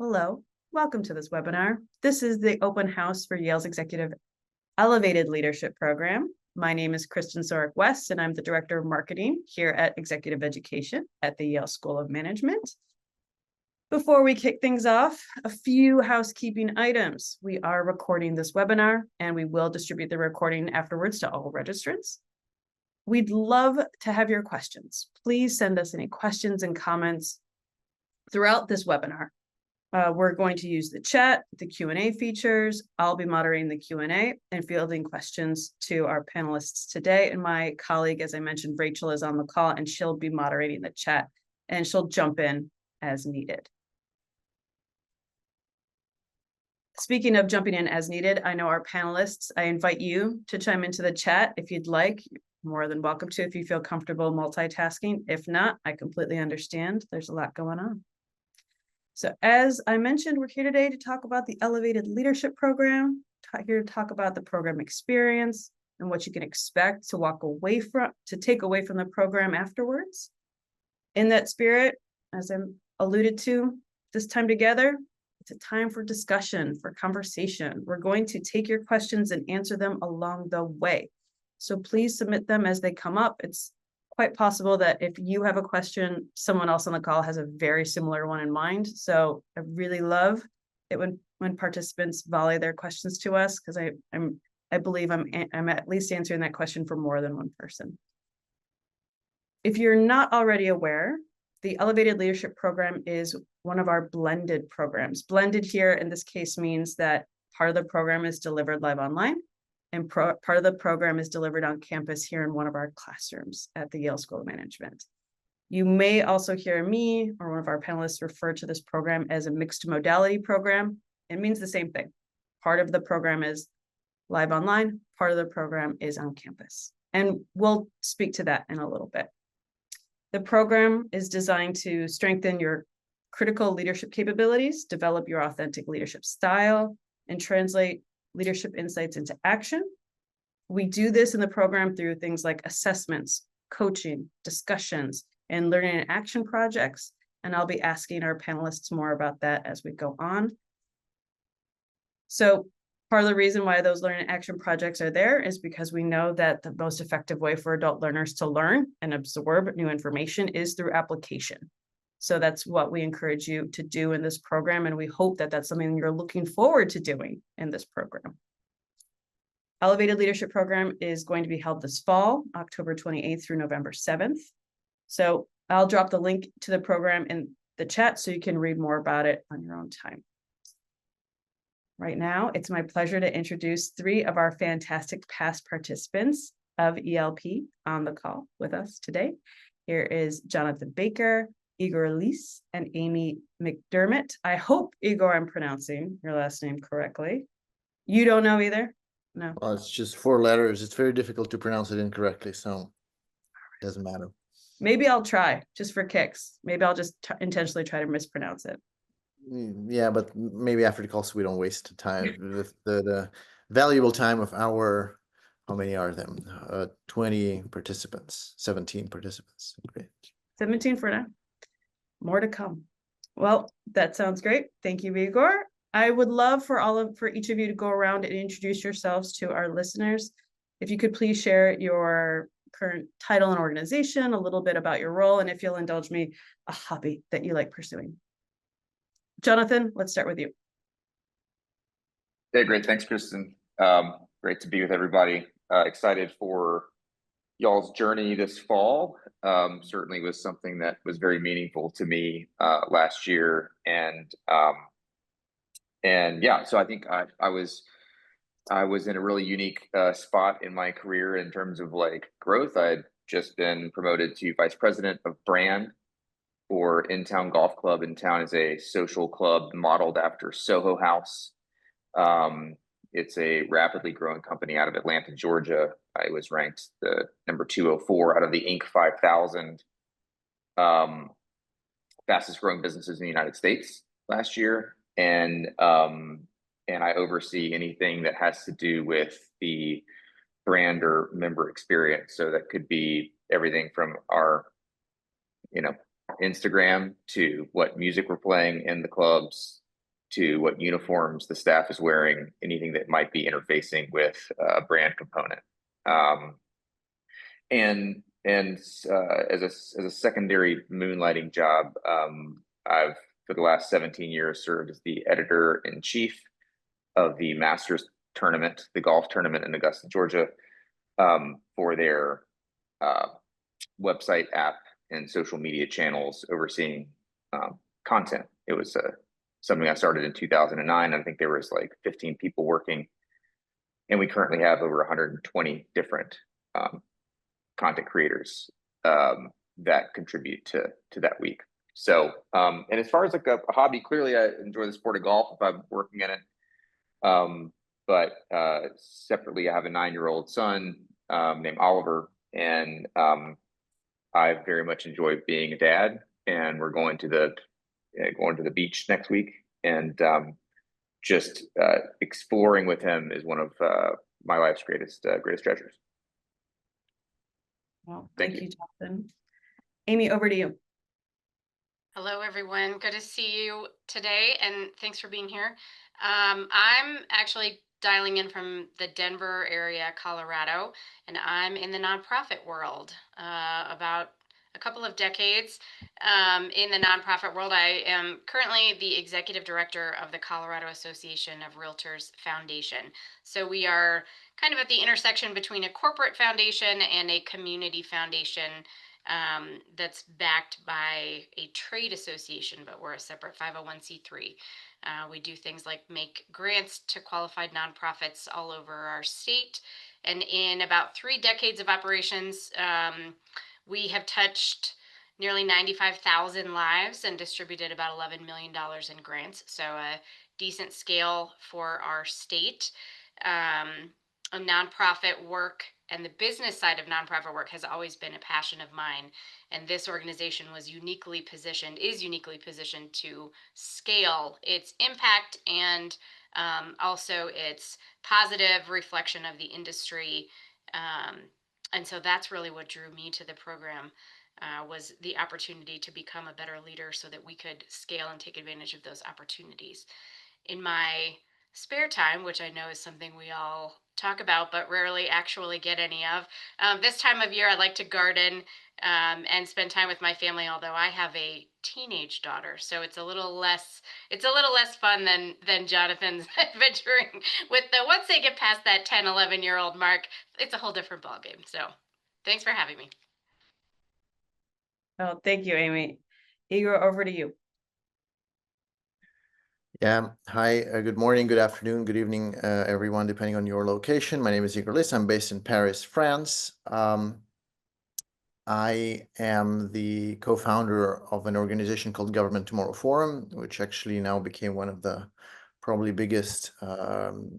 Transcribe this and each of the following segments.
Hello, welcome to this webinar. This is the open house for Yale's Executive Elevated Leadership Program. My name is Kristen Sorick West, and I'm the Director of Marketing here at Executive Education at the Yale School of Management. Before we kick things off, a few housekeeping items. We are recording this webinar, and we will distribute the recording afterwards to all registrants. We'd love to have your questions. Please send us any questions and comments throughout this webinar. We're going to use the chat, the Q&A features. I'll be moderating the Q&A and fielding questions to our panelists today. And my colleague, as I mentioned, Rachel, is on the call, and she'll be moderating the chat, and she'll jump in as needed. Speaking of jumping in as needed, I know our panelists, I invite you to chime into the chat if you'd like. You're more than welcome to if you feel comfortable multitasking. If not, I completely understand. There's a lot going on. So as I mentioned, we're here today to talk about the Elevated Leadership Program, here to talk about the program experience and what you can expect to take away from the program afterwards. In that spirit, as I alluded to, this time together, it's a time for discussion, for conversation. We're going to take your questions and answer them along the way. So please submit them as they come up. It's quite possible that if you have a question, someone else on the call has a very similar one in mind. So I really love it when participants volley their questions to us, because I believe I'm at least answering that question for more than one person. If you're not already aware, the Elevated Leadership Program is one of our blended programs. Blended here in this case means that part of the program is delivered live online, and part of the program is delivered on campus here in one of our classrooms at the Yale School of Management. You may also hear me or one of our panelists refer to this program as a mixed modality program. It means the same thing. Part of the program is live online, part of the program is on campus. And we'll speak to that in a little bit. The program is designed to strengthen your critical leadership capabilities, develop your authentic leadership style, and translate leadership insights into action. We do this in the program through things like assessments, coaching, discussions, and learning and action projects. And I'll be asking our panelists more about that as we go on. So part of the reason why those learning and action projects are there is because we know that the most effective way for adult learners to learn and absorb new information is through application. So that's what we encourage you to do in this program, and we hope that that's something you're looking forward to doing in this program. Elevated Leadership Program is going to be held this fall, October 28th through November 7th. So I'll drop the link to the program in the chat so you can read more about it on your own time. Right now, it's my pleasure to introduce three of our fantastic past participants of ELP on the call with us today. Here is Jonathan Baker, Igor Lees, and Amy McDermott. I hope, Igor, I'm pronouncing your last name correctly. You don't know either? No. Well, it's just 4 letters. It's very difficult to pronounce it incorrectly, so it doesn't matter. Maybe I'll try, just for kicks. Maybe I'll just intentionally try to mispronounce it. Yeah, but maybe after the call so we don't waste time. the valuable time of our, how many are them? 20 participants, 17 participants. Great. 17 for now. More to come. Well, that sounds great. Thank you, Igor. I would love for each of you to go around and introduce yourselves to our listeners. If you could please share your current title and organization, a little bit about your role, and if you'll indulge me, a hobby that you like pursuing. Jonathan, let's start with you. Yeah, great. Thanks, Kristen. Great to be with everybody. Excited for y'all's journey this fall. Certainly was something that was very meaningful to me last year, and yeah, so I think I was in a really unique spot in my career in terms of like growth. I'd just been promoted to vice president of brand for In Town Golf Club. In Town is a social club modeled after Soho House. It's a rapidly growing company out of Atlanta, Georgia. I was ranked the number 204 out of the Inc. 5000 fastest growing businesses in the United States last year. And I oversee anything that has to do with the brand or member experience. So that could be everything from our, Instagram to what music we're playing in the clubs, to what uniforms the staff is wearing, anything that might be interfacing with a brand component. As a secondary moonlighting job, I've for the last 17 years served as the editor-in-chief of the Masters tournament, the golf tournament in Augusta, Georgia, for their website, app, and social media channels, overseeing content. It was something I started in 2009. I think there was like 15 people working, and we currently have over 120 different content creators that contribute to that week. So, and as far as like a hobby, clearly I enjoy the sport of golf if I'm working in it. But separately, I have a 9-year-old son named Oliver, and I very much enjoy being a dad. And we're going to the beach next week, and just exploring with him is one of my life's greatest treasures. Well, thank you, Jonathan. Amy, over to you. Hello, everyone. Good to see you today, and thanks for being here. I'm actually dialing in from the Denver area, Colorado, and I'm in the nonprofit world. About a couple of decades in the nonprofit world. I am currently the executive director of the Colorado Association of Realtors Foundation. So we are kind of at the intersection between a corporate foundation and a community foundation that's backed by a trade association, but we're a separate 501c3. We do things like make grants to qualified nonprofits all over our state. And in about 3 decades of operations, we have touched nearly 95,000 lives and distributed about $11 million in grants. So a decent scale for our state. A nonprofit work and the business side of nonprofit work has always been a passion of mine. And this organization is uniquely positioned to scale its impact and also its positive reflection of the industry. And so that's really what drew me to the program, was the opportunity to become a better leader so that we could scale and take advantage of those opportunities. In my spare time, which I know is something we all talk about but rarely actually get any of, this time of year I like to garden and spend time with my family, although I have a teenage daughter, so it's a little less fun than Jonathan's adventuring with the once they get past that 10-11-year-old mark, it's a whole different ballgame. So thanks for having me. Oh, thank you, Amy. Igor, over to you. Yeah. Hi, good morning, good afternoon, good evening, everyone, depending on your location. My name is Igor Liss. I'm based in Paris, France. I am the co-founder of an organization called Government Tomorrow Forum, which actually now became one of the probably biggest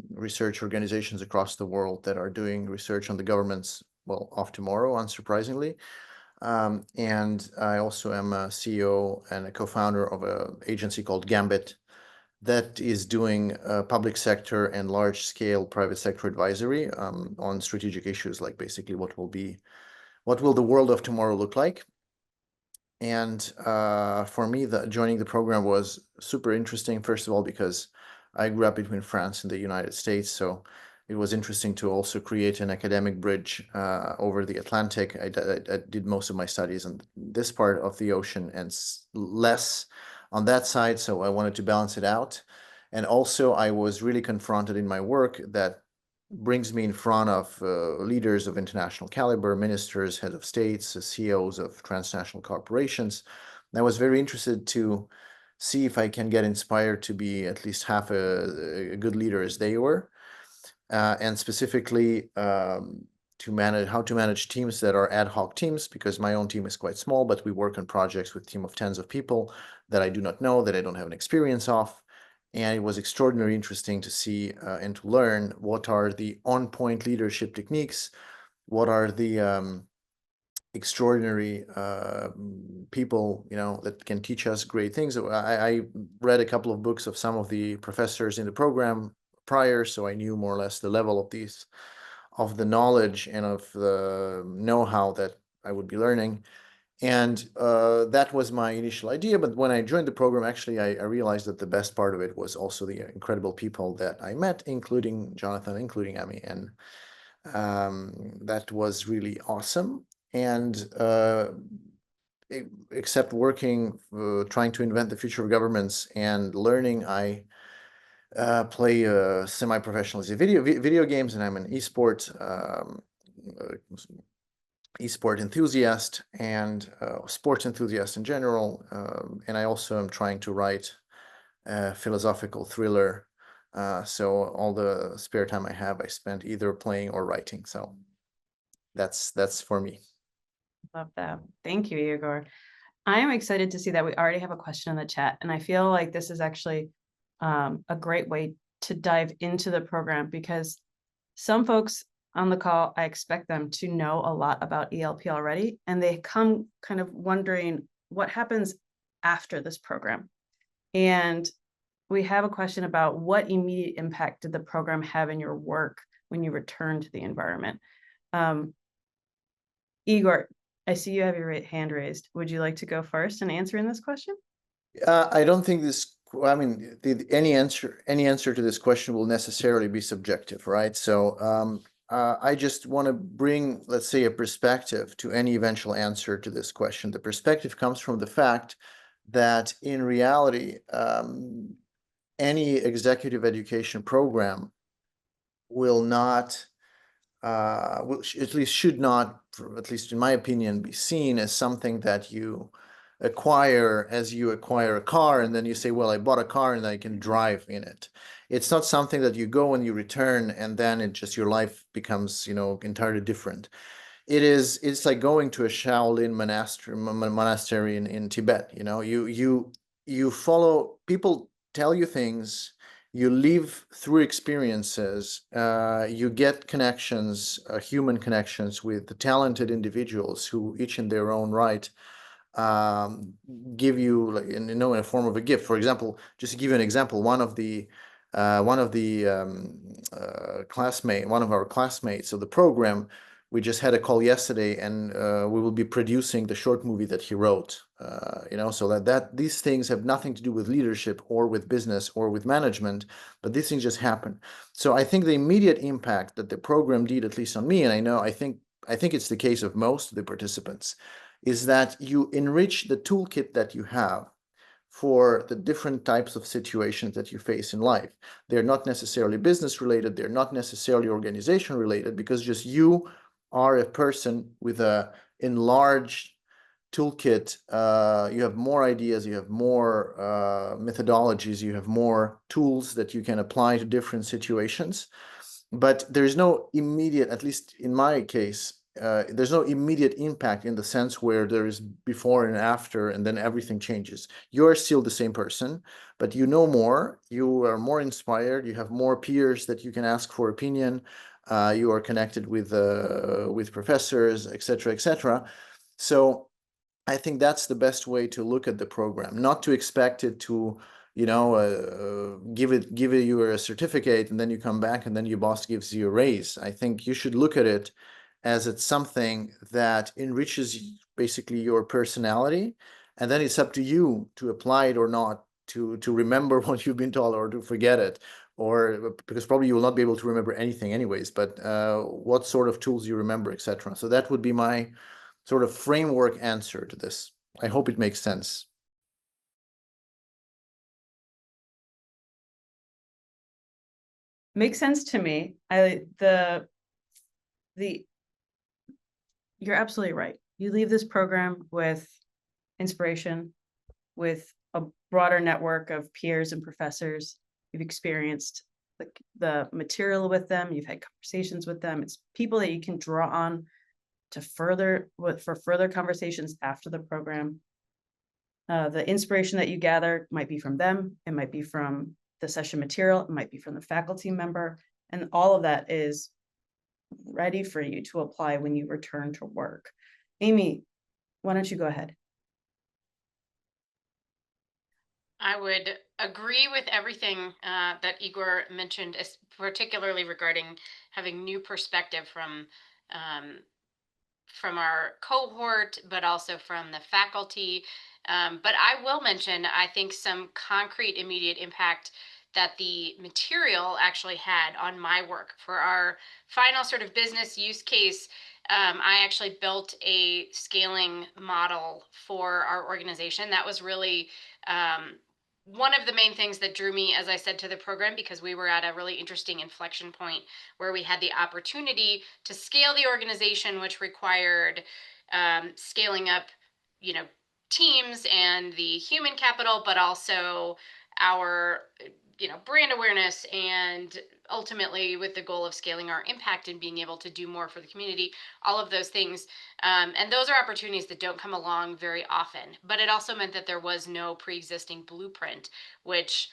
research organizations across the world that are doing research on the governments, well, of tomorrow, unsurprisingly. And I also am a CEO and a co-founder of an agency called Gambit that is doing public sector and large-scale private sector advisory on strategic issues, like basically what will the world of tomorrow look like. And for me, joining the program was super interesting, first of all, because I grew up between France and the United States, so it was interesting to also create an academic bridge over the Atlantic. I did most of my studies on this part of the ocean and less on that side, so I wanted to balance it out. And also, I was really confronted in my work that brings me in front of leaders of international caliber, ministers, heads of states, CEOs of transnational corporations. And I was very interested to see if I can get inspired to be at least half a good leader as they were, and specifically how to manage teams that are ad hoc teams, because my own team is quite small, but we work on projects with a team of tens of people that I do not know, that I don't have an experience of. And it was extraordinarily interesting to see and to learn what are the on-point leadership techniques, what are the extraordinary people, that can teach us great things. I read a couple of books of some of the professors in the program prior, so I knew more or less the level of the knowledge and of the know-how that I would be learning. And that was my initial idea. But when I joined the program, actually, I realized that the best part of it was also the incredible people that I met, including Jonathan, including Amy. And that was really awesome. And except working, trying to invent the future of governments and learning, I play semi-professionally video games, and I'm an esport enthusiast and sports enthusiast in general. And I also am trying to write a philosophical thriller. So all the spare time I have, I spend either playing or writing. So that's for me. Love that. Thank you, Igor. I am excited to see that we already have a question in the chat, and I feel like this is actually a great way to dive into the program, because some folks on the call, I expect them to know a lot about ELP already, and they come kind of wondering what happens after this program. And we have a question about what immediate impact did the program have in your work when you returned to the environment? Igor, I see you have your hand raised. Would you like to go first in answering this question? I don't think this. I mean, any answer to this question will necessarily be subjective, right? So I just want to bring, let's say, a perspective to any eventual answer to this question. The perspective comes from the fact that in reality, any executive education program will not, at least should not, at least in my opinion, be seen as something that you acquire as you acquire a car, and then you say, well, I bought a car and I can drive in it. It's not something that you go and you return and then it just, your life becomes, entirely different. It's like going to a Shaolin monastery in Tibet. You follow, people tell you things, you live through experiences, you get connections, human connections with the talented individuals who each in their own right give you, like, in a form of a gift. For example, just to give you an example, one of our classmates of the program, we just had a call yesterday, and we will be producing the short movie that he wrote. So that these things have nothing to do with leadership or with business or with management, but these things just happen. So I think the immediate impact that the program did, at least on me, and I think it's the case of most of the participants, is that you enrich the toolkit that you have for the different types of situations that you face in life. They're not necessarily business related, they're not necessarily organization related, because just you are a person with a enlarged toolkit. You have more ideas, you have more methodologies, you have more tools that you can apply to different situations. But there's no immediate, at least in my case, there's no immediate impact in the sense where there is before and after, and then everything changes. You're still the same person, but you know more, you are more inspired, you have more peers that you can ask for opinion, you are connected with professors, etc., etc. So I think that's the best way to look at the program, not to expect it to, give you a certificate and then you come back and then your boss gives you a raise. I think you should look at it as it's something that enriches basically your personality, and then it's up to you to apply it or not, to remember what you've been told or to forget it, or because probably you will not be able to remember anything anyways, but what sort of tools you remember, etc. So that would be my sort of framework answer to this. I hope it makes sense. Makes sense to me. You're absolutely right. You leave this program with inspiration, with a broader network of peers and professors. You've experienced the material with them. You've had conversations with them. It's people that you can draw on for further conversations after the program. The inspiration that you gather might be from them. It might be from the session material. It might be from the faculty member. And all of that is ready for you to apply when you return to work. Amy, why don't you go ahead? I would agree with everything that Igor mentioned, particularly regarding having new perspective from from our cohort, but also from the faculty. But I will mention, I think, some concrete immediate impact that the material actually had on my work. For our final sort of business use case, I actually built a scaling model for our organization. That was really one of the main things that drew me, as I said, to the program, because we were at a really interesting inflection point where we had the opportunity to scale the organization, which required scaling up, teams and the human capital, but also our, brand awareness, and ultimately with the goal of scaling our impact and being able to do more for the community, all of those things. And those are opportunities that don't come along very often. But it also meant that there was no pre-existing blueprint, which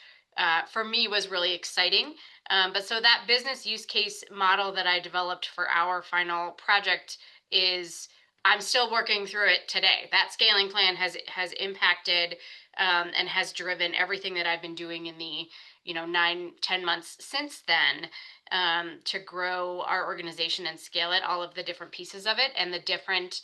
for me was really exciting. But so that business use case model that I developed for our final project is, I'm still working through it today. That scaling plan has impacted and has driven everything that I've been doing in the 9-10 months since then, to grow our organization and scale it, all of the different pieces of it, and the different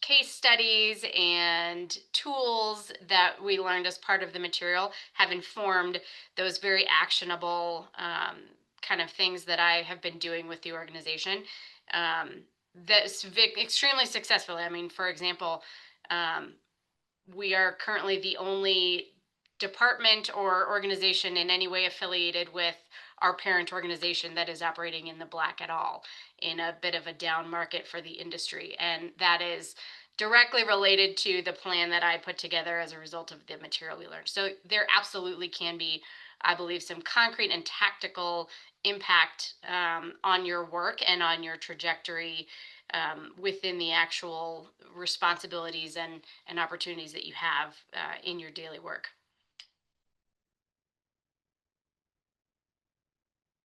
case studies and tools that we learned as part of the material have informed those very actionable kind of things that I have been doing with the organization. That's extremely successfully. I mean, for example, we are currently the only department or organization in any way affiliated with our parent organization that is operating in the black at all, in a bit of a down market for the industry. And that is directly related to the plan that I put together as a result of the material we learned. So there absolutely can be, I believe, some concrete and tactical impact on your work and on your trajectory within the actual responsibilities and opportunities that you have in your daily work.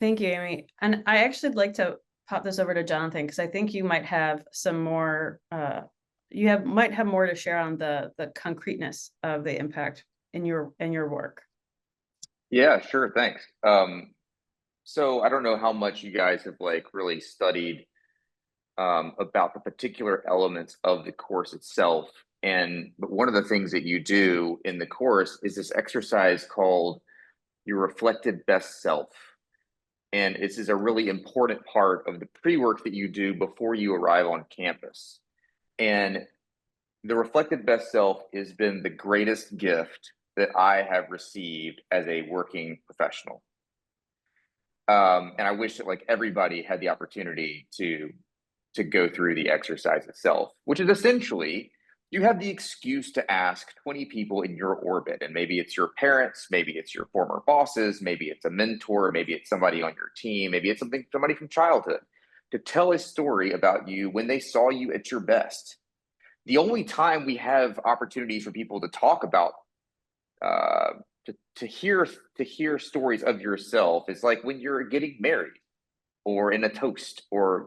Thank you, Amy. And I actually would like to pop this over to Jonathan, because I think you might have some more, might have more to share on the concreteness of the impact in your work. Yeah, sure. Thanks. So I don't know how much you guys have really studied about the particular elements of the course itself. But one of the things that you do in the course is this exercise called your reflected best self. And this is a really important part of the pre-work that you do before you arrive on campus. And the reflected best self has been the greatest gift that I have received as a working professional. And I wish that everybody had the opportunity to go through the exercise itself, which is essentially, you have the excuse to ask 20 people in your orbit, and maybe it's your parents, maybe it's your former bosses, maybe it's a mentor, maybe it's somebody on your team, maybe it's somebody from childhood, to tell a story about you when they saw you at your best. The only time we have opportunities for people to talk about, to hear stories of yourself is when you're getting married, or in a toast, or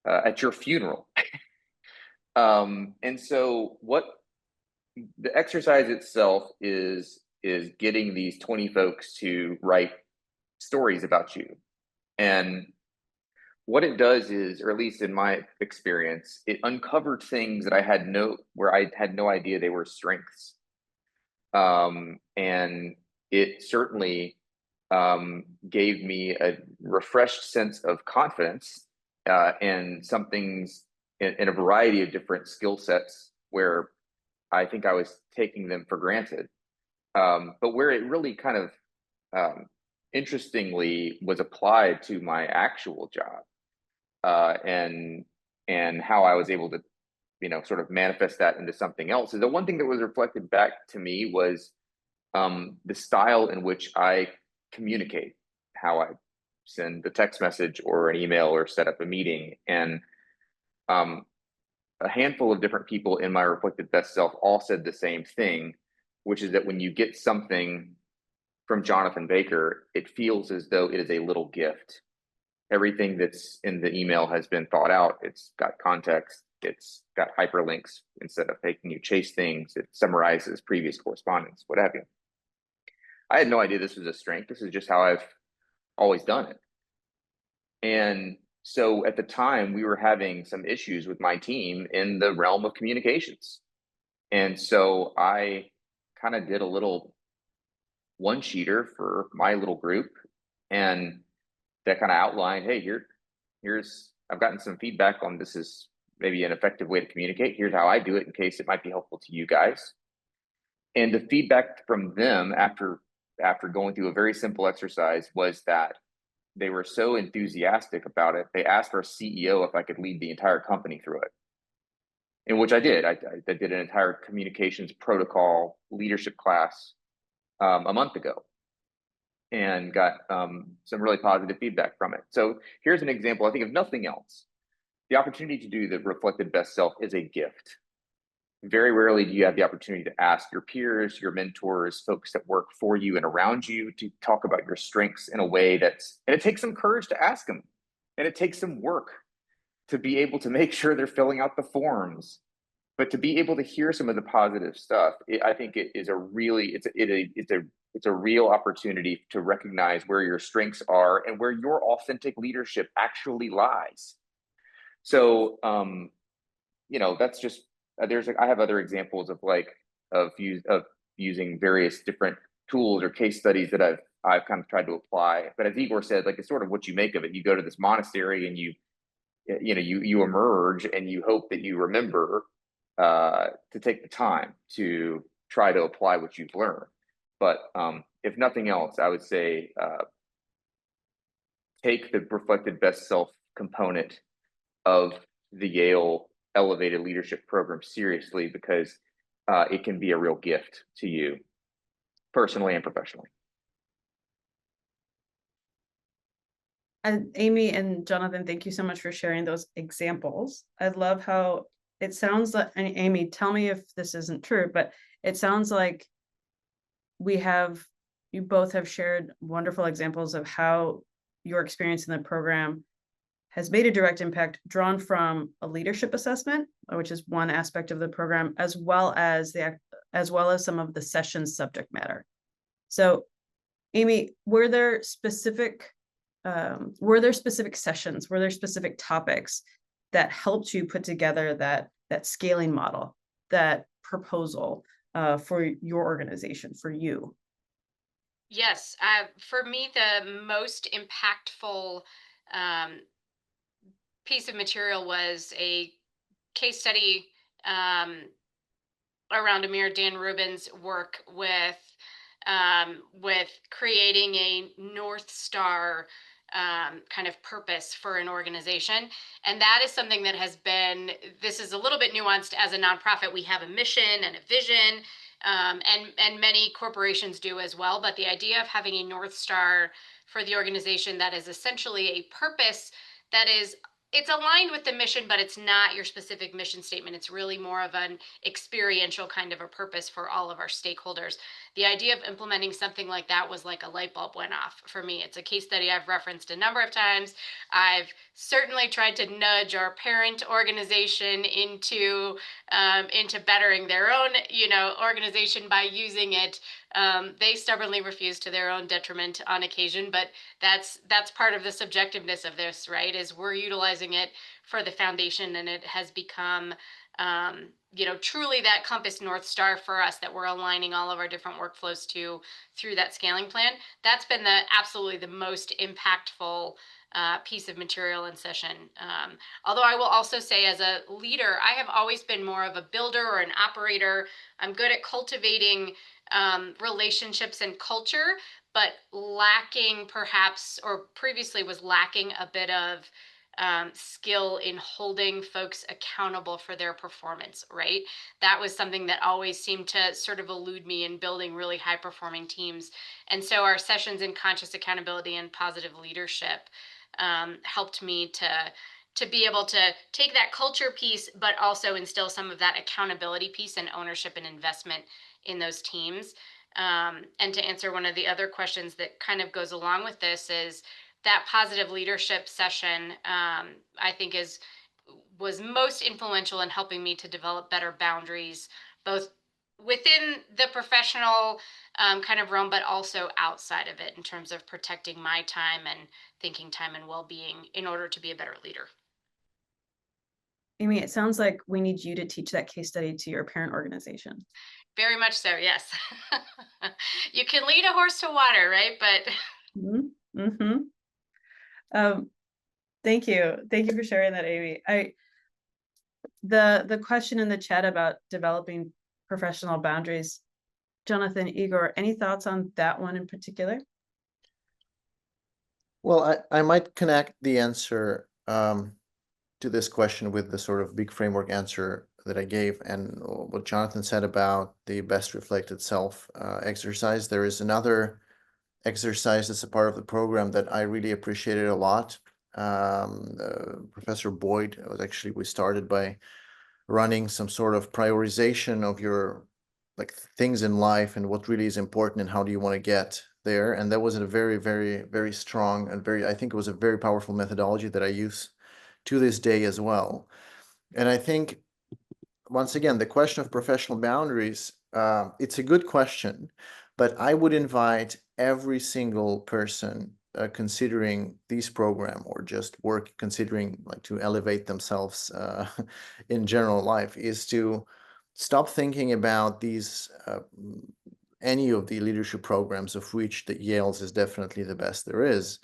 at your funeral. And so what the exercise itself is getting these 20 folks to write stories about you. And what it does is, or at least in my experience, it uncovered things that I had no idea they were strengths. And it certainly gave me a refreshed sense of confidence in some things, in a variety of different skill sets where I think I was taking them for granted. But where it really kind of interestingly was applied to my actual job, and how I was able to sort of manifest that into something else, is the one thing that was reflected back to me was the style in which I communicate, how I send a text message or an email or set up a meeting. And a handful of different people in my reflected best self all said the same thing, which is that when you get something from Jonathan Baker, it feels as though it is a little gift. Everything that's in the email has been thought out. It's got context. It's got hyperlinks. Instead of making you chase things, it summarizes previous correspondence, what have you. I had no idea this was a strength. This is just how I've always done it. And So at the time, we were having some issues with my team in the realm of communications. And so I kind of did a little one sheeter for my little group, and that kind of outlined, hey, here's I've gotten some feedback on this is maybe an effective way to communicate. Here's how I do it in case it might be helpful to you guys. And the feedback from them after going through a very simple exercise was that they were so enthusiastic about it. They asked our CEO if I could lead the entire company through it, in which I did. I did an entire communications protocol leadership class a month ago, and got some really positive feedback from it. So here's an example. I think if nothing else, the opportunity to do the reflected best self is a gift. Very rarely do you have the opportunity to ask your peers, your mentors, folks that work for you and around you to talk about your strengths in a way and it takes some courage to ask them. And it takes some work to be able to make sure they're filling out the forms. But to be able to hear some of the positive stuff, I think it is a really, it's a real opportunity to recognize where your strengths are and where your authentic leadership actually lies. So, that's just I have other examples of using various different tools or case studies that I've kind of tried to apply. But as Igor said, like it's sort of what you make of it. You go to this monastery and you emerge and you hope that you remember to take the time to try to apply what you've learned. But if nothing else, I would say take the reflected best self component of the Yale elevated leadership program seriously, because it can be a real gift to you personally and professionally. And Amy and Jonathan, thank you so much for sharing those examples. I love how it sounds like, and Amy, tell me if this isn't true, but it sounds like you both have shared wonderful examples of how your experience in the program has made a direct impact, drawn from a leadership assessment, which is one aspect of the program, as well as some of the session's subject matter. So, Amy, were there specific sessions, were there specific topics that helped you put together that scaling model, that proposal for your organization, for you? Yes, for me, the most impactful um, piece of material was a case study around Amir Dan Rubin's work with creating a North Star kind of purpose for an organization. And that is something that this is a little bit nuanced. As a nonprofit, we have a mission and a vision, and many corporations do as well. But the idea of having a North Star for the organization that is essentially a purpose that it's aligned with the mission, but it's not your specific mission statement. It's really more of an experiential kind of a purpose for all of our stakeholders. The idea of implementing something like that was like a light bulb went off for me. It's a case study I've referenced a number of times. I've certainly tried to nudge our parent organization into bettering their own, organization by using it. They stubbornly refuse, to their own detriment on occasion, but that's part of the subjectiveness of this, right? Is we're utilizing it for the foundation, and it has become truly that compass North Star for us that we're aligning all of our different workflows to through that scaling plan. That's been absolutely the most impactful piece of material and session. Although I will also say, as a leader, I have always been more of a builder or an operator. I'm good at cultivating relationships and culture, but lacking perhaps, or previously was lacking a bit of skill in holding folks accountable for their performance, right? That was something that always seemed to sort of elude me in building really high performing teams. And so our sessions in conscious accountability and positive leadership helped me to be able to take that culture piece, but also instill some of that accountability piece and ownership and investment in those teams. And to answer one of the other questions that kind of goes along with this, is that positive leadership session, I think was most influential in helping me to develop better boundaries, both within the professional kind of realm, but also outside of it in terms of protecting my time and thinking time and well-being in order to be a better leader. Amy, it sounds like we need you to teach that case study to your parent organization. Very much so, yes. You can lead a horse to water, right? But Mm-hmm. Um, thank you. Thank you for sharing that, Amy. The question in the chat about developing professional boundaries, Jonathan, Igor, any thoughts on that one in particular? Well, I might connect the answer to this question with the sort of big framework answer that I gave, and what Jonathan said about the best reflected self exercise. There is another exercise that's a part of the program that I really appreciated a lot. Professor Boyd was actually, we started by running some sort of prioritization of your like things in life and what really is important and how do you want to get there. And that was a very, very, very strong and I think it was a very powerful methodology that I use to this day as well. And I think, once again, the question of professional boundaries, it's a good question, but I would invite every single person considering this program or just considering like to elevate themselves in general life is to stop thinking about these any of the leadership programs, of which the Yale's is definitely the best there is,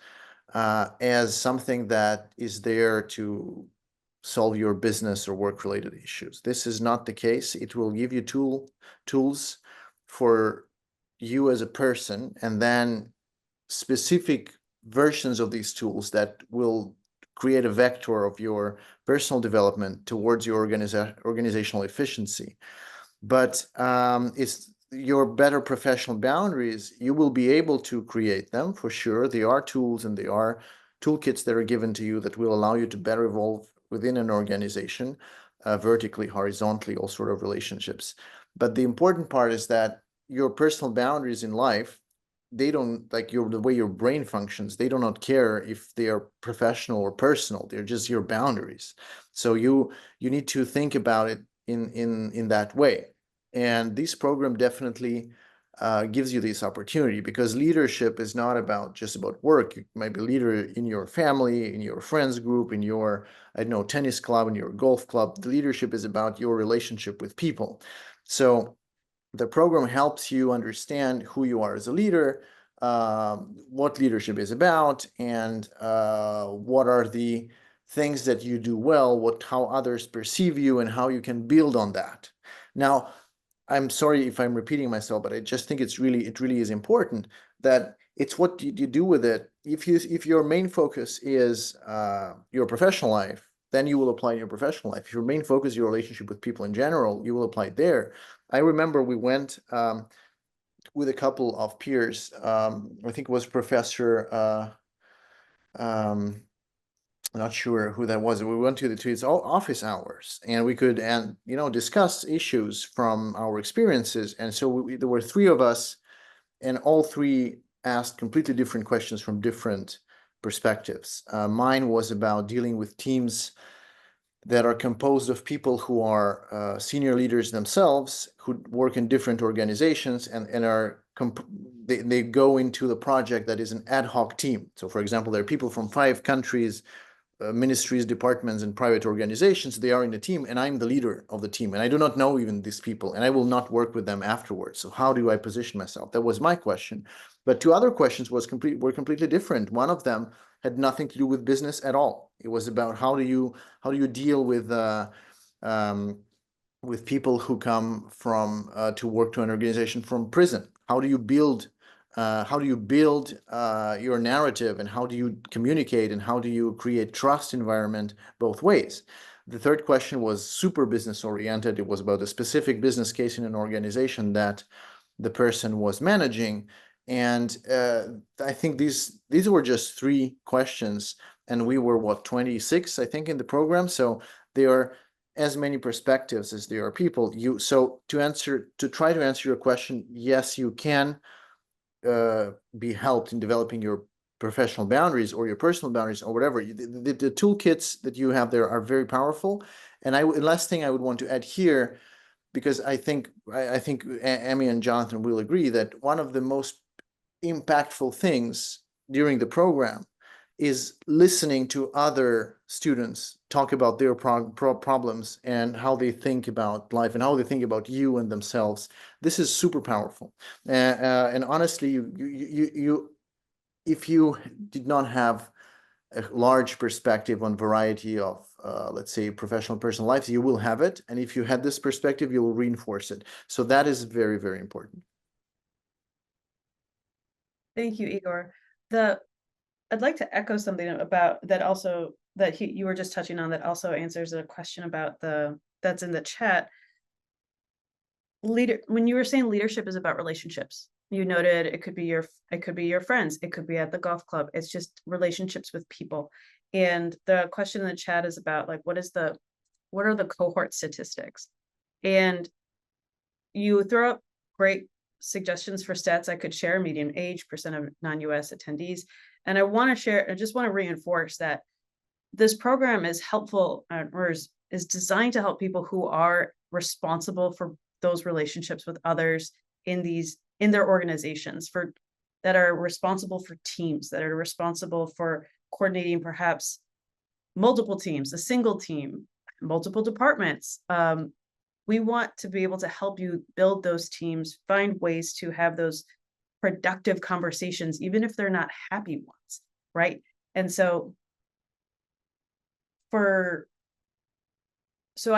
as something that is there to solve your business or work related issues. This is not the case. It will give you tools for you as a person, and then specific versions of these tools that will create a vector of your personal development towards your organizational efficiency. But it's your better professional boundaries, you will be able to create them for sure. There are tools and there are toolkits that are given to you that will allow you to better evolve within an organization, vertically, horizontally, all sort of relationships. But the important part is that your personal boundaries in life, they don't like the way your brain functions. They do not care if they are professional or personal. They're just your boundaries. So you need to think about it in that way. And this program definitely gives you this opportunity, because leadership is not just about work. You might be a leader in your family, in your friends group, in your, I don't know, tennis club, in your golf club. The leadership is about your relationship with people. So the program helps you understand who you are as a leader, what leadership is about, and what are the things that you do well, how others perceive you, and how you can build on that. Now, I'm sorry if I'm repeating myself, but I just think it really is important that it's what you do with it. If your main focus is your professional life, then you will apply in your professional life. If your main focus is your relationship with people in general, you will apply it there. I remember we went with a couple of peers. I think it was Professor. I'm not sure who that was. We went to his office hours, and we could discuss issues from our experiences. And so there were three of us, and all three asked completely different questions from different perspectives. Mine was about dealing with teams that are composed of people who are senior leaders themselves, who work in different organizations, and they go into the project that is an ad hoc team. So, for example, there are people from 5 countries, ministries, departments, and private organizations. They are in the team, and I'm the leader of the team, and I do not know even these people, and I will not work with them afterwards. So how do I position myself? That was my question. But 2 other questions were completely different. One of them had nothing to do with business at all. It was about how do you deal with people who come from to work to an organization from prison. How do you build your narrative, and how do you communicate, and how do you create trust environment both ways? The third question was super business oriented. It was about a specific business case in an organization that the person was managing. And I think these were just 3 questions, and we were 26, I think, in the program. So there are as many perspectives as there are people. To try to answer your question, yes, you can be helped in developing your professional boundaries or your personal boundaries or whatever. The toolkits that you have there are very powerful. And last thing I would want to add here because I think Amy and Jonathan will agree that one of the most impactful things during the program is listening to other students talk about their problems and how they think about life and how they think about you and themselves. This is super powerful. And honestly, if you did not have a large perspective on variety of, let's say, professional personal lives, you will have it. And if you had this perspective, you will reinforce it. So that is very, very important. Thank you, Igor. I'd like to echo something about that also that you were just touching on that also answers a question about that's in the chat. When you were saying leadership is about relationships, you noted it could be your friends, it could be at the golf club. It's just relationships with people. And the question in the chat is about like what are the cohort statistics? And you throw up great suggestions for stats I could share: median age, percent of non-US attendees. And I just want to reinforce that this program is helpful or is designed to help people who are responsible for those relationships with others in their organizations, that are responsible for teams, that are responsible for coordinating perhaps multiple teams, a single team, multiple departments. We want to be able to help you build those teams, find ways to have those productive conversations, even if they're not happy ones, right? And so I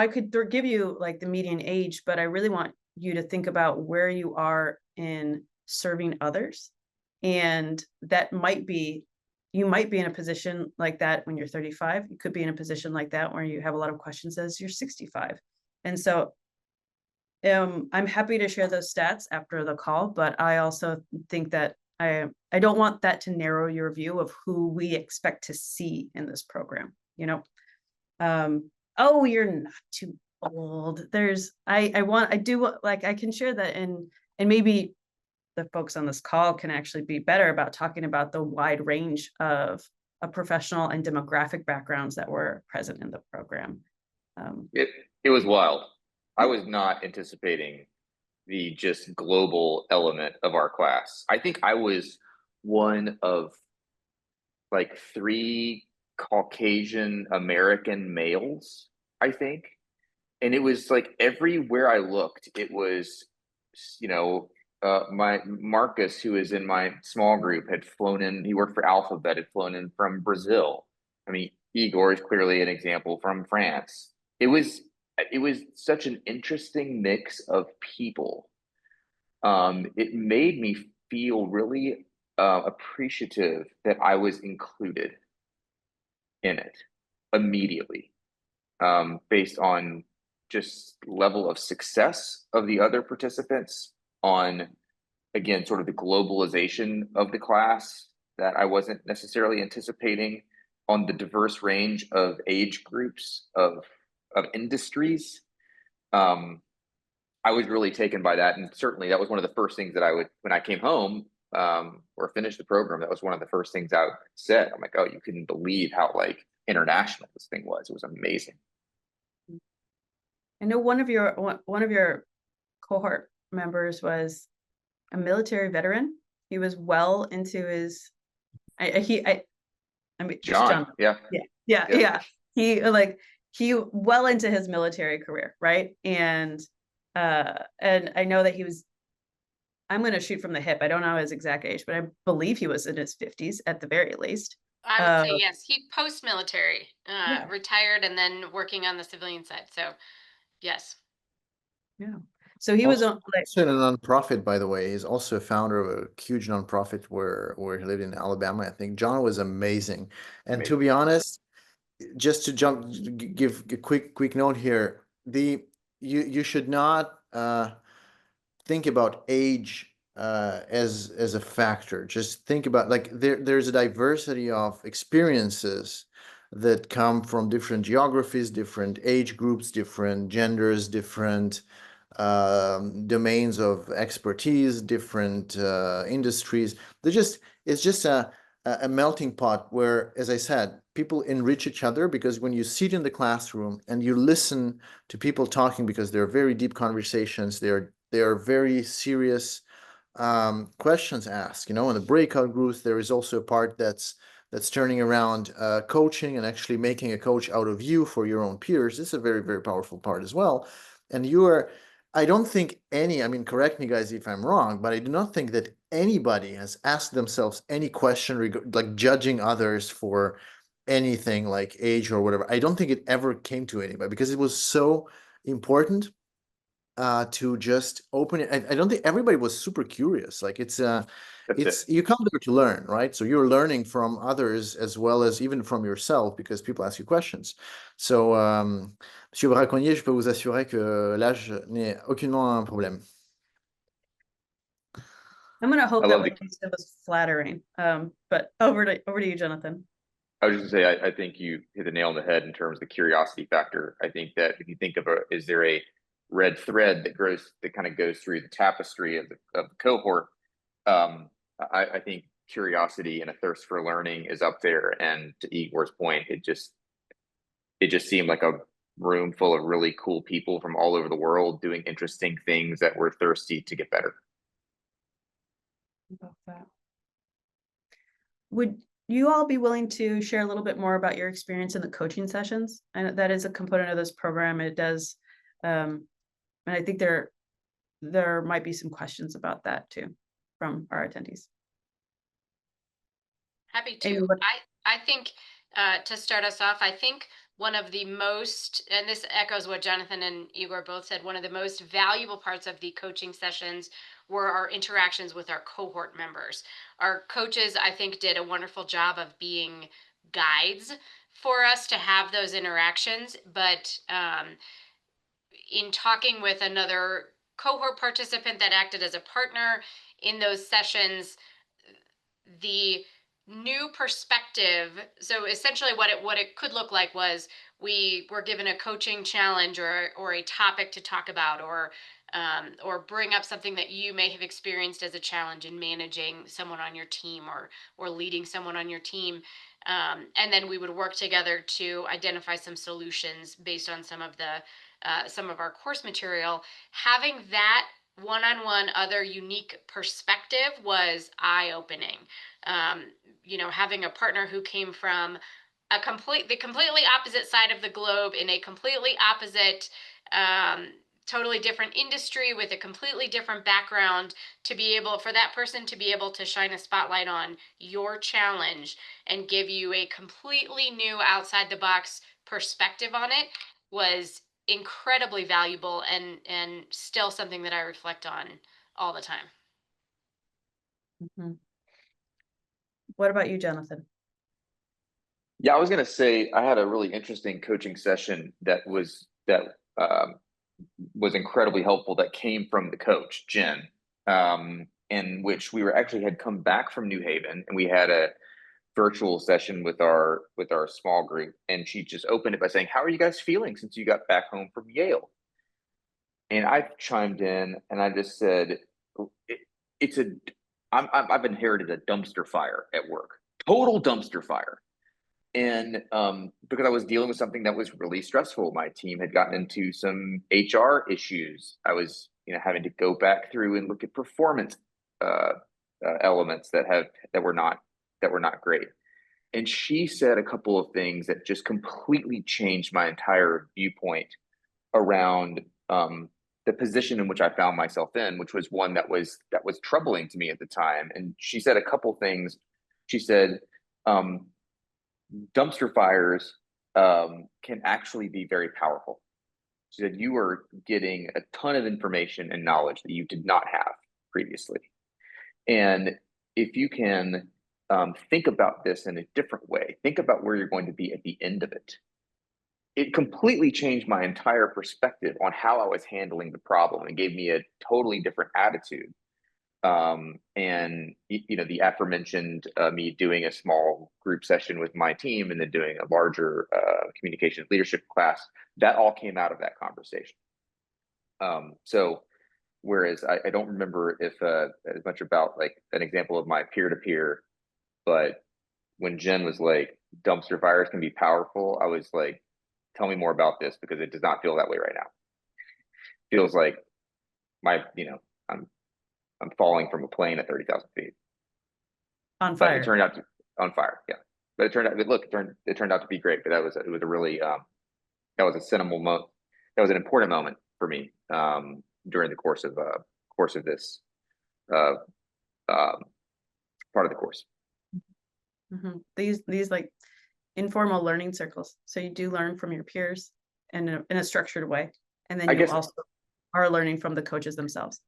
could give you like the median age, but I really want you to think about where you are in serving others. And that you might be in a position like that when you're 35. You could be in a position like that where you have a lot of questions as you're 65. And so I'm happy to share those stats after the call, but I also think that I don't want that to narrow your view of who we expect to see in this program, you know? Oh, you're not too old. I can share that, and maybe the folks on this call can actually be better about talking about the wide range of professional and demographic backgrounds that were present in the program. It was wild. I was not anticipating the just global element of our class. I think I was one of like 3 Caucasian American males, I think. And it was like everywhere I looked, it was, my Marcus, who is in my small group, had flown in. He worked for Alphabet, had flown in from Brazil. I mean, Igor is clearly an example from France. It was such an interesting mix of people. It made me feel really appreciative that I was included in it immediately, based on just level of success of the other participants, on, again, sort of the globalization of the class that I wasn't necessarily anticipating, on the diverse range of age groups, of industries. I was really taken by that. And certainly that was one of the first things that when I came home, or finished the program, that was one of the first things I said. I'm like, oh, you couldn't believe how like international this thing was. It was amazing. I know one of your cohort members was a military veteran. He was well into his, John. Yeah. He well into his military career, right? And I know that I'm going to shoot from the hip. I don't know his exact age, but I believe he was in his 50s at the very least. I would say yes. He post-military, retired, and then working on the civilian side. So, yes. Yeah. So he was also in a nonprofit, by the way. He's also a founder of a huge nonprofit where he lived in Alabama. I think John was amazing. And to be honest, just to give a quick note here, you should not think about age as a factor. Just think about, like, there's a diversity of experiences that come from different geographies, different age groups, different genders, different domains of expertise, different industries. It's just a melting pot where, as I said, people enrich each other, because when you sit in the classroom and you listen to people talking, because they're very deep conversations, they're very serious questions asked. In the breakout groups, there is also a part that's turning around coaching and actually making a coach out of you for your own peers. This is a very, very powerful part as well. And I don't think correct me guys if I'm wrong, but I do not think that anybody has asked themselves any question like judging others for anything like age or whatever. I don't think it ever came to anybody, because it was so important to just open it. I don't think everybody was super curious. Like it's you come there to learn, right? So you're learning from others as well as even from yourself, because people ask you questions. So, Monsieur Braconnier, je peux vous assurer que l'âge n'est aucunement un problème. I'm gonna hope I that love what the- you said was flattering. But over to you, Jonathan. I was just gonna say, I think you hit the nail on the head in terms of the curiosity factor. I think that if you think of is there a red thread that kind of goes through the tapestry of the cohort? I think curiosity and a thirst for learning is up there. And to Igor's point, it just seemed like a room full of really cool people from all over the world doing interesting things that were thirsty to get better. About that. Would you all be willing to share a little bit more about your experience in the coaching sessions? And that is a component of this program. It does, and I think there might be some questions about that too from our attendees. Happy Amy, to. what- I think to start us off, I think one of the most, and this echoes what Jonathan and Igor both said, one of the most valuable parts of the coaching sessions were our interactions with our cohort members. Our coaches, I think, did a wonderful job of being guides for us to have those interactions. But in talking with another cohort participant that acted as a partner in those sessions, the new perspective. So essentially what it could look like was we were given a coaching challenge or a topic to talk about, or bring up something that you may have experienced as a challenge in managing someone on your team, or leading someone on your team. And then we would work together to identify some solutions based on some of our course material. Having that one-on-one other unique perspective was eye-opening. Having a partner who came from the completely opposite side of the globe, in a completely opposite, totally different industry, with a completely different background, for that person to be able to shine a spotlight on your challenge and give you a completely new outside the box perspective on it was incredibly valuable, and still something that I reflect on all the time. Mm-hmm. What about you, Jonathan? Yeah, I was gonna say I had a really interesting coaching session that was incredibly helpful, that came from the coach, Jen, in which we had come back from New Haven, and we had a virtual session with our small group, and she just opened it by saying, "How are you guys feeling since you got back home from Yale?" And I chimed in and I just said, I've inherited a dumpster fire at work, total dumpster fire." And because I was dealing with something that was really stressful. My team had gotten into some HR issues. I was, having to go back through and look at performance elements that were not great. And she said a couple of things that just completely changed my entire viewpoint around the position in which I found myself in, which was one that was troubling to me at the time. And she said a couple things. She said, dumpster fires can actually be very powerful. She said, you are getting a ton of information and knowledge that you did not have previously. And if you can think about this in a different way, think about where you're going to be at the end of it. It completely changed my entire perspective on how I was handling the problem, and gave me a totally different attitude. And the aforementioned me doing a small group session with my team, and then doing a larger communication leadership class, that all came out of that conversation. So whereas I don't remember if as much about like an example of my peer-to-peer, but when Jen was like, dumpster fires can be powerful, I was like, tell me more about this because it does not feel that way right now. Feels like my, I'm falling from a plane at 30,000 feet. On But it fire. turned out to on fire, yeah. But it turned out, look, it turned out to be great. But it was a really that was a cinnamon moment. That was an important moment for me during the course of this uh, um, part of the course. These like informal learning circles. So you do learn from your peers in a structured way. And then I you guess also are learning from the coaches themselves.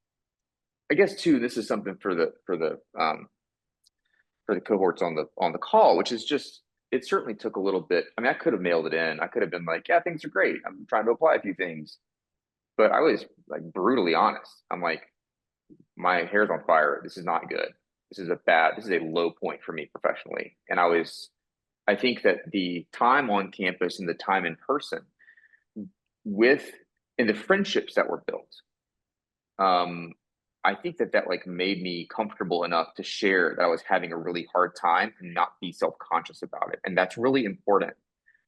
I guess too, this is something for the cohorts on the call, which is just it certainly took a little bit. I mean, I could have mailed it in. I could have been like, yeah, things are great. I'm trying to apply a few things. But I was like brutally honest. I'm like, my hair's on fire. This is not good. This is a low point for me professionally. And I think that the time on campus and the time in person with, and the friendships that were built, um, I think that like made me comfortable enough to share that I was having a really hard time and not be self-conscious about it. And that's really important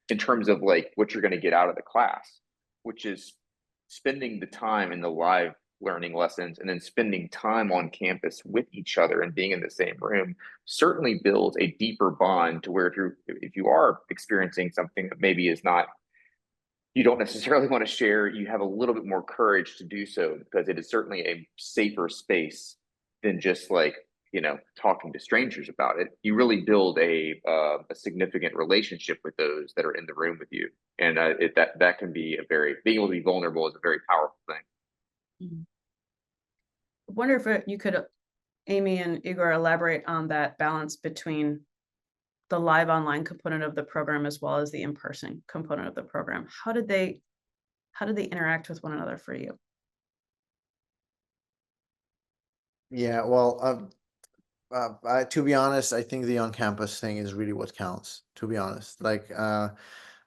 in terms of like what you're going to get out of the class, which is spending the time in the live learning lessons and then spending time on campus with each other and being in the same room certainly builds a deeper bond to where if you are experiencing something that maybe is not, you don't necessarily want to share, you have a little bit more courage to do so because it is certainly a safer space than just like, talking to strangers about it. You really build a significant relationship with those that are in the room with you. And that can be being able to be vulnerable is a very powerful thing. I wonder if you could, Amy and Igor, elaborate on that balance between the live online component of the program as well as the in-person component of the program. How did they interact with one another for you? Yeah, well, to be honest, I think the on-campus thing is really what counts, to be honest. Like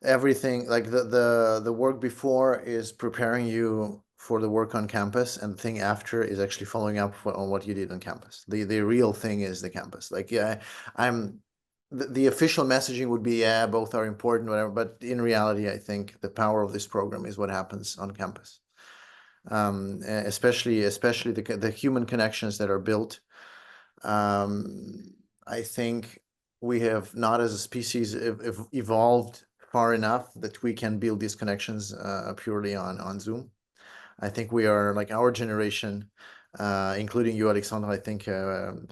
everything, like the work before is preparing you for the work on campus, and the thing after is actually following up on what you did on campus. The real thing is the campus. Like, yeah, the official messaging would be, yeah, both are important, whatever. But in reality, I think the power of this program is what happens on campus. Especially the human connections that are built. I think we have not as a species evolved far enough that we can build these connections purely on Zoom. I think we are like our generation, including you, Alexandra. I think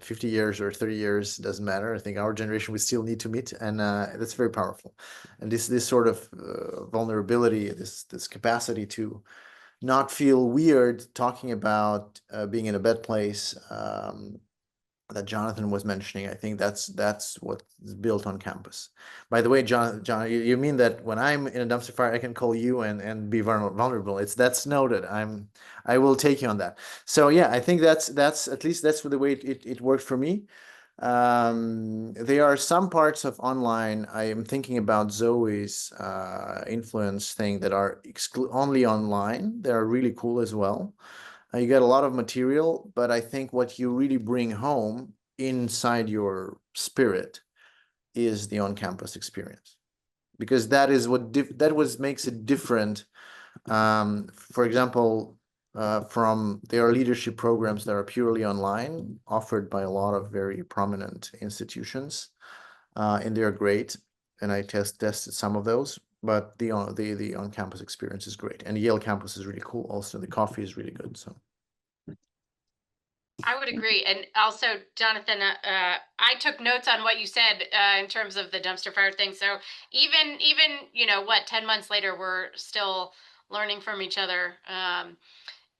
50 years or 30 years doesn't matter. I think our generation we still need to meet, and that's very powerful. And this sort of vulnerability, this capacity to not feel weird talking about being in a bad place that Jonathan was mentioning. I think that's what is built on campus. By the way, John, you mean that when I'm in a dumpster fire, I can call you and be vulnerable? That's noted. I will take you on that. So yeah, I think that's at least that's the way it worked for me. There are some parts of online. I am thinking about Zoe's influence thing that are only online. They are really cool as well. You get a lot of material, but I think what you really bring home inside your spirit is the on-campus experience, because that is what makes it different. For example, from there are leadership programs that are purely online, offered by a lot of very prominent institutions, and they're great. And I tested some of those, but the on-campus experience is great, and Yale campus is really cool. Also, the coffee is really good. So. I would agree. And also, Jonathan, I took notes on what you said in terms of the dumpster fire thing. So even, 10 months later, we're still learning from each other.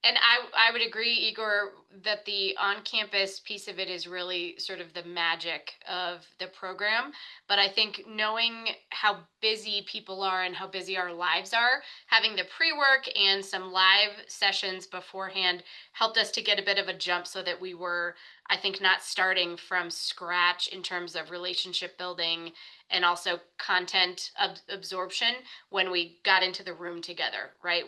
And I would agree, Igor, that the on-campus piece of it is really sort of the magic of the program. But I think knowing how busy people are and how busy our lives are, having the pre-work and some live sessions beforehand helped us to get a bit of a jump so that we were I think not starting from scratch in terms of relationship building and also content absorption when we got into the room together, right?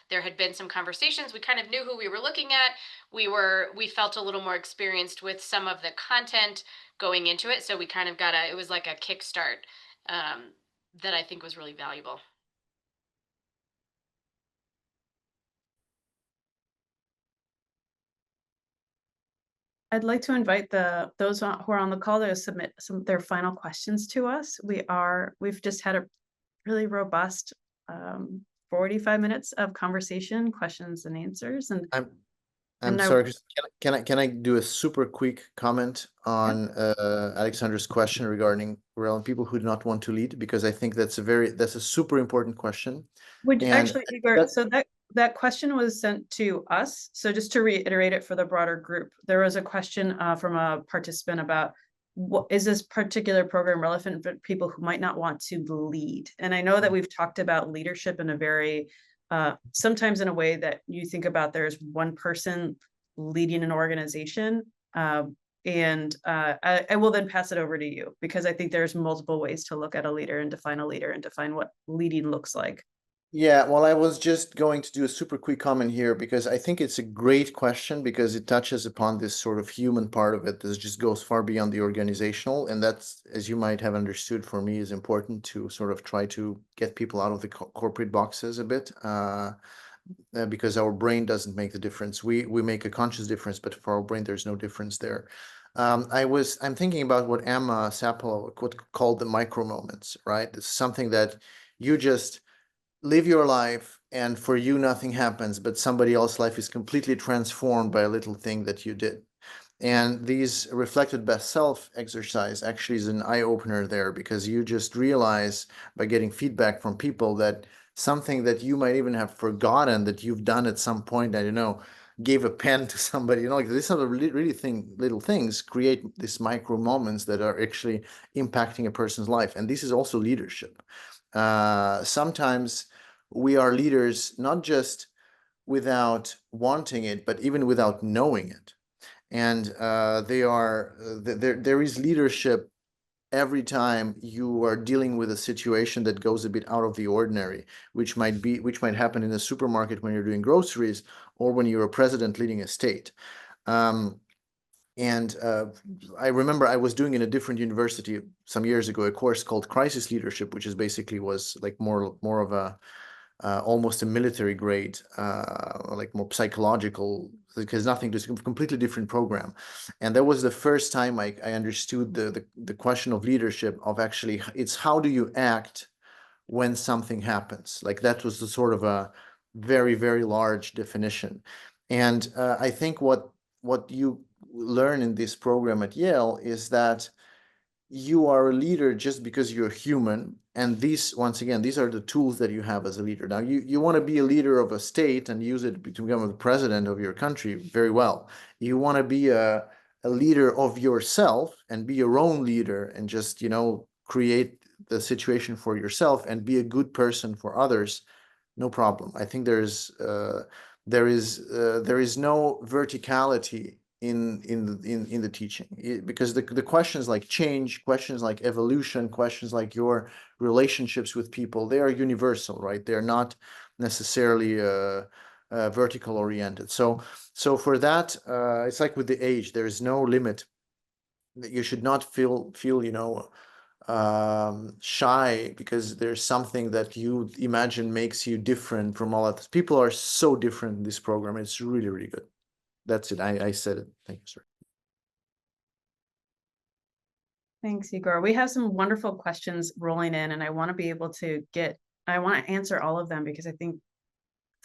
There had been some conversations, we kind of knew who we were looking at. We felt a little more experienced with some of the content going into it. So we kind of it was like a kickstart that I think was really valuable. I'd like to invite those who are on the call to submit their final questions to us. We've just had a really robust 45 minutes of conversation, questions and answers. And I'm And I- sorry, Chris, can I do a super quick comment on Alexandra's question regarding relevant people who do not want to lead? Because I think that's a super important question. Would And actually, Igor, so that question was sent to us. So just to reiterate it for the broader group, there was a question from a participant about what is this particular program relevant for people who might not want to lead? And I know that we've talked about leadership in a very sometimes in a way that you think about there's one person leading an organization. I will then pass it over to you because I think there's multiple ways to look at a leader and define a leader and define what leading looks like. yeah, well, I was just going to do a super quick comment here because I think it's a great question because it touches upon this sort of human part of it that just goes far beyond the organizational. And that's, as you might have understood, for me is important to sort of try to get people out of the corporate boxes a bit. Because our brain doesn't make the difference. We make a conscious difference, but for our brain, there's no difference there. I'm thinking about what Emma Sapolo called the micro moments, right? It's something that you just live your life and for you nothing happens, but somebody else's life is completely transformed by a little thing that you did. And these reflected best self exercise actually is an eye opener there because you just realize by getting feedback from people that something that you might even have forgotten that you've done at some point, I don't know, gave a pen to somebody, like these are the little things create these micro moments that are actually impacting a person's life. And this is also leadership. Sometimes we are leaders, not just without wanting it, but even without knowing it. And there is leadership every time you are dealing with a situation that goes a bit out of the ordinary, which might happen in a supermarket when you're doing groceries or when you're a president leading a state. And I remember I was doing in a different university some years ago a course called Crisis Leadership, which is basically was like more of a almost a military grade, like more psychological, because nothing, just a completely different program. And that was the first time I understood the question of leadership of actually, it's how do you act when something happens? Like that was the sort of a very, very large definition. And I think what you learn in this program at Yale is that you are a leader just because you're human. And these, once again, these are the tools that you have as a leader. Now, you want to be a leader of a state and use it to become the president of your country, very well. You want to be a leader of yourself and be your own leader and just, create the situation for yourself and be a good person for others. No problem. I think there is no verticality in the teaching because the questions like change, questions like evolution, questions like your relationships with people, they are universal, right? They're not necessarily vertical oriented. So for that, it's like with the age, there is no limit. That you should not feel shy because there's something that you imagine makes you different from all others. People are so different in this program. It's really, really good. That's it. I said it. Thank you, sir. Thanks, Igor. We have some wonderful questions rolling in, and I want to be able to I want to answer all of them because I think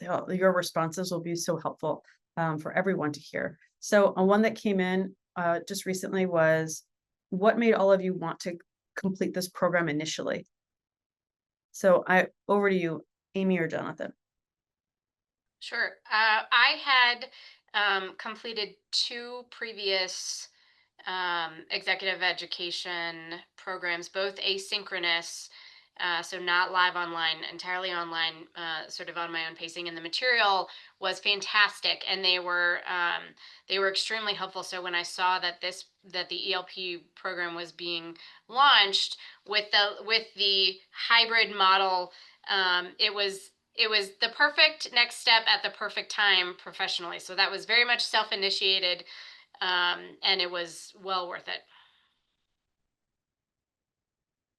your responses will be so helpful for everyone to hear. So one that came in just recently was, what made all of you want to complete this program initially? So over to you, Amy or Jonathan. Sure. I had completed 2 previous executive education programs, both asynchronous, So not live online, entirely online, sort of on my own pacing. And the material was fantastic, and they were extremely helpful. So when I saw that the ELP program was being launched with the hybrid model, it was the perfect next step at the perfect time professionally. So that was very much self-initiated, and it was well worth it.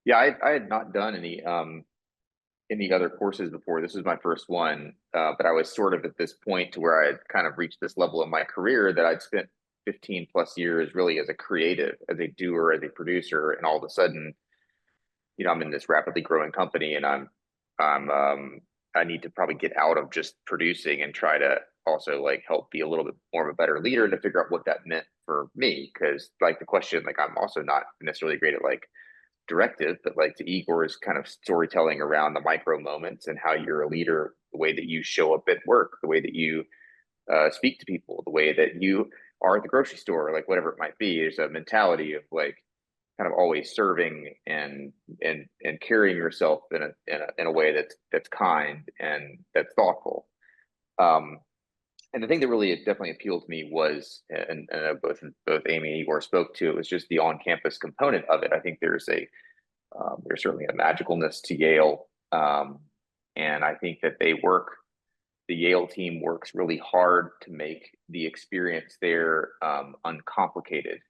Yeah, I had not done any other courses before. This was my first one, but I was sort of at this point to where I had kind of reached this level in my career that I'd spent 15 plus years really as a creative, as a doer, as a producer, and all of a sudden, I'm in this rapidly growing company, and I need to probably get out of just producing and try to also like help be a little bit more of a better leader, to figure out what that meant for me. Because like the question, like I'm also not necessarily great at like directive, but like to Igor's kind of storytelling around the micro moments and how you're a leader, the way that you show up at work, the way that you speak to people, the way that you are at the grocery store, like whatever it might be. There's a mentality of like kind of always serving and carrying yourself in a way that's kind and that's thoughtful. And the thing that really definitely appealed to me was, and both Amy and Igor spoke to it, was just the on-campus component of it. I think there's certainly a magicalness to Yale, and I think that the Yale team works really hard to make the experience there uncomplicated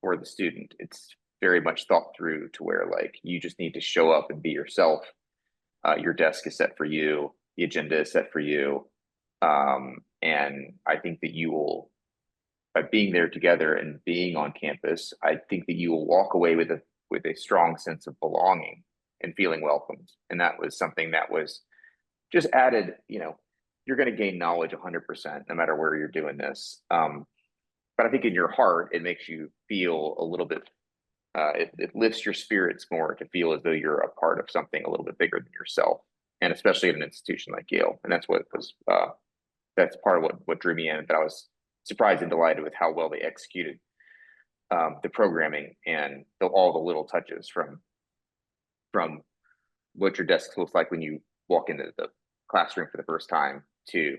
for the student. It's very much thought through to where like you just need to show up and be yourself. Your desk is set for you, the agenda is set for you, and I think that you will, by being there together and being on campus, I think that you will walk away with a strong sense of belonging and feeling welcomed. And that was something that was just added. You're going to gain knowledge 100% no matter where you're doing this. But I think in your heart, it makes you feel a little bit. It lifts your spirits more to feel as though you're a part of something a little bit bigger than yourself, and especially at an institution like Yale. And that's what was. That's part of what drew me in. But I was surprised and delighted with how well they executed the programming and all the little touches from what your desk looks like when you walk into the classroom for the first time to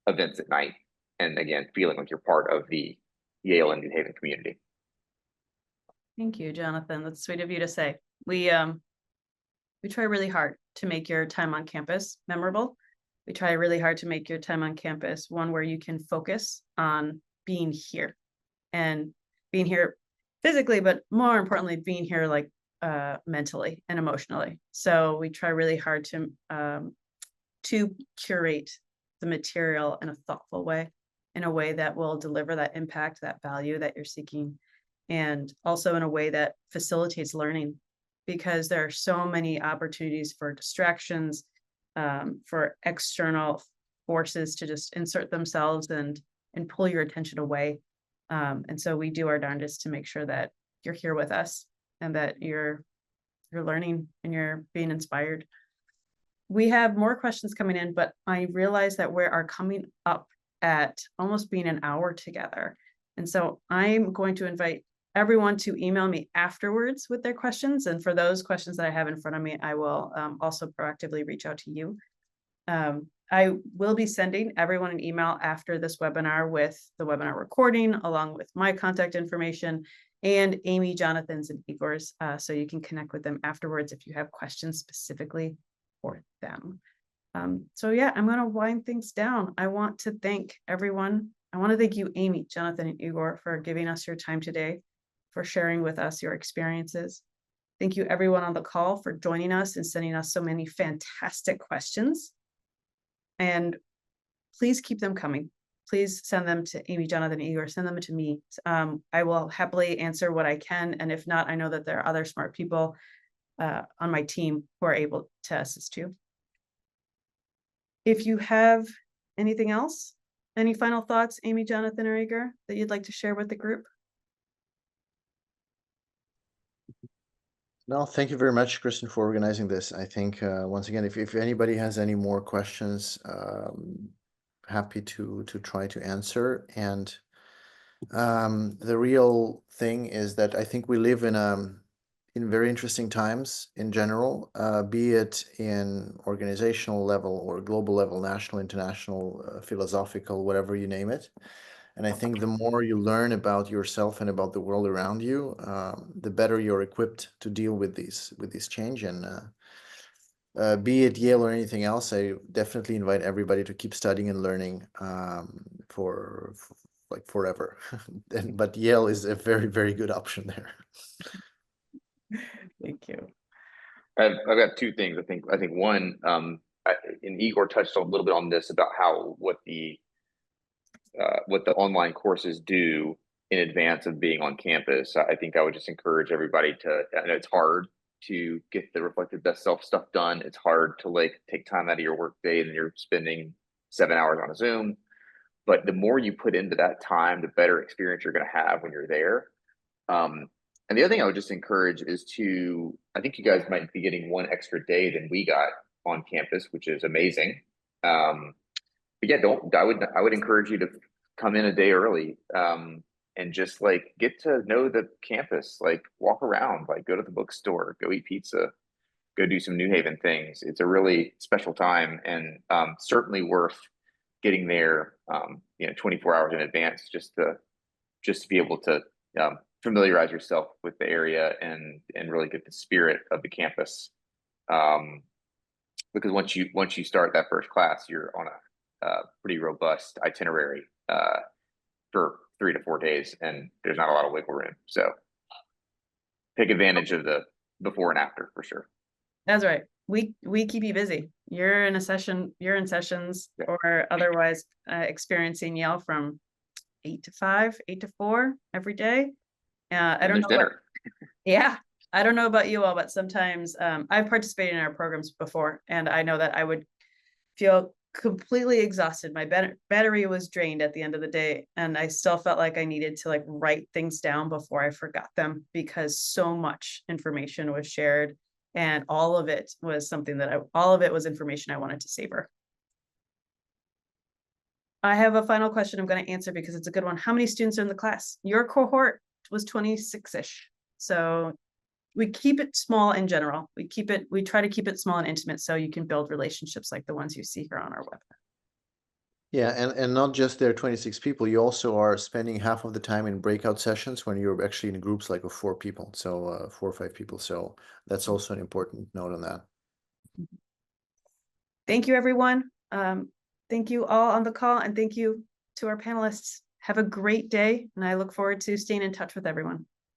events at night, and again feeling like you're part of the Yale and New Haven community. Thank you, Jonathan. That's sweet of you to say. We try really hard to make your time on campus memorable. We try really hard to make your time on campus one where you can focus on being here, and being here physically, but more importantly, being here like mentally and emotionally. So we try really hard to curate the material in a thoughtful way, in a way that will deliver that impact, that value that you're seeking, and also in a way that facilitates learning, because there are so many opportunities for distractions, for external forces to just insert themselves and pull your attention away. And so we do our darndest to make sure that you're here with us and that you're learning and you're being inspired. We have more questions coming in, but I realize that we are coming up at almost being an hour together. And so I'm going to invite everyone to email me afterwards with their questions. And for those questions that I have in front of me, I will also proactively reach out to you. I will be sending everyone an email after this webinar with the webinar recording, along with my contact information and Amy, Jonathan's, and Igor's, so you can connect with them afterwards if you have questions specifically for them. So yeah, I'm going to wind things down. I want to thank everyone. I want to thank you, Amy, Jonathan, and Igor, for giving us your time today, for sharing with us your experiences. Thank you everyone on the call for joining us and sending us so many fantastic questions. And please keep them coming. Please send them to Amy, Jonathan, and Igor. Send them to me. I will happily answer what I can. And if not, I know that there are other smart people on my team who are able to assist you. If you have anything else, any final thoughts, Amy, Jonathan, or Igor, that you'd like to share with the group? No, thank you very much, Kristen, for organizing this. I think, once again, if anybody has any more questions, happy to try to answer. And the real thing is that I think we live in in very interesting times in general, be it in organizational level or global level, national, international, philosophical, whatever you name it. And I think the more you learn about yourself and about the world around you, the better you're equipped to deal with these change. And be it Yale or anything else, I definitely invite everybody to keep studying and learning for like forever. But Yale is a very, very good option there. Thank you. I've got two things. I think one, and Igor touched a little bit on this about how what the online courses do in advance of being on campus. I think I would just encourage everybody to. I know it's hard to get the reflective best self stuff done. It's hard to like take time out of your work day and you're spending 7 hours on a Zoom. But the more you put into that time, the better experience you're going to have when you're there. And the other thing I would just encourage is to, I think you guys might be getting one extra day than we got on campus, which is amazing. But yeah, I would encourage you to come in a day early, and just like get to know the campus, like walk around, like go to the bookstore, go eat pizza, go do some New Haven things. It's a really special time, and certainly worth getting there, 24 hours in advance just to be able to familiarize yourself with the area and really get the spirit of the campus. Because once you start that first class, you're on a pretty robust itinerary for 3 to 4 days, and there's not a lot of wiggle room. So take advantage of the before and after for sure. That's right. We keep you busy. You're in sessions Yeah. or otherwise experiencing Yale from 8 to 5, 8 to 4 every day. I And don't there's know. dinner. Yeah, I don't know about you all, but sometimes I've participated in our programs before, and I know that I would feel completely exhausted. My battery was drained at the end of the day, and I still felt like I needed to like write things down before I forgot them because so much information was shared, and all of it was information I wanted to savor. I have a final question I'm going to answer because it's a good one. How many students are in the class? Your cohort was 26-ish. So we keep it small in general. We try to keep it small and intimate so you can build relationships like the ones you see here on our webinar. Yeah, and not just there are 26 people, you also are spending half of the time in breakout sessions when you're actually in groups like of 4 people, so 4 or 5 people. So that's also an important note on that. Thank you, everyone. Thank you all on the call, and thank you to our panelists. Have a great day, and I look forward to staying in touch with everyone.